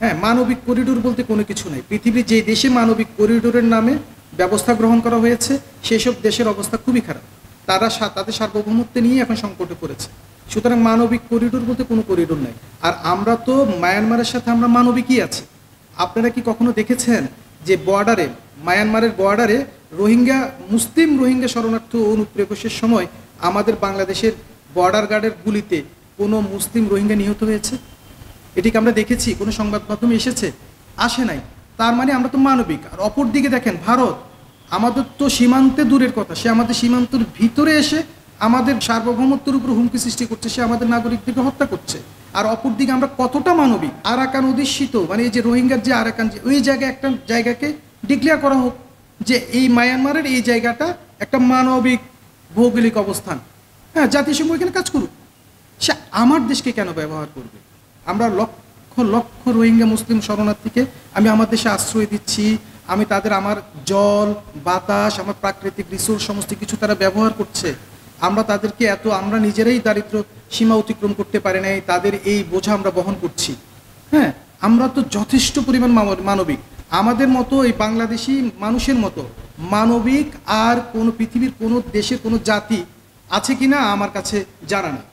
হ্যাঁ, মানবিক করিডোর বলতে কোনো কিছু নেই। পৃথিবীর যে দেশে মানবিক করিডোরের নামে ব্যবস্থা গ্রহণ করা হয়েছে সেসব দেশের অবস্থা খুবই খারাপ। তারা তাদের সার্বভৌমত্ব নিয়ে এখন সংকটে পড়েছে। সুতরাং মানবিক করিডোর বলতে কোনো করিডোর নাই। আর আমরা তো মায়ানমারের সাথে আমরা মানবিকই আছি। আপনারা কি কখনো দেখেছেন যে বর্ডারে, মায়ানমারের বর্ডারে মুসলিম রোহিঙ্গা শরণার্থী অনুপ্রবেশের সময় আমাদের বাংলাদেশের বর্ডার গার্ডের গুলিতে কোনো মুসলিম রোহিঙ্গা নিহত হয়েছে? এটিকে আমরা দেখেছি? কোনো সংবাদ মাধ্যমে এসেছে? আসে নাই। তার মানে আমরা তো মানবিক। আর অপর দিকে দেখেন ভারত, আমাদের তো সীমান্তে দূরের কথা, সে আমাদের সীমান্তের ভিতরে এসে আমাদের সার্বভৌমত্বের উপর হুমকি সৃষ্টি করছে, সে আমাদের নাগরিকদেরকে হত্যা করছে। আর অপর দিকে আমরা কতটা মানবিক। আরাকান অধিষ্ঠিত, মানে এই যে রোহিঙ্গার যে আরাকান, ওই জায়গায় একটা জায়গাকে ডিক্লেয়ার করা হোক যে এই মায়ানমারের এই জায়গাটা একটা মানবিক ভৌগোলিক অবস্থান। হ্যাঁ, জাতিসংঘ এখানে কাজ করুক। সে আমার দেশকে কেন ব্যবহার করবে? আমরা লক্ষ লক্ষ রোহিঙ্গা মুসলিম শরণার্থীকে আমি আমার দেশে আশ্রয় দিচ্ছি, আমি তাদের আমার জল, বাতাস, আমার প্রাকৃতিক রিসোর্স সমস্ত কিছু তারা ব্যবহার করছে। আমরা তাদেরকে আমরা নিজেরাই দারিদ্র্য সীমা অতিক্রম করতে পারি নাই, তাদের এই বোঝা আমরা বহন করছি। হ্যাঁ, আমরা তো যথেষ্ট পরিমাণ মানবিক। আমাদের মতো এই বাংলাদেশি মানুষের মতো মানবিক আর কোনো পৃথিবীর কোনো দেশের কোনো জাতি আছে কিনা আমার কাছে জানা নেই।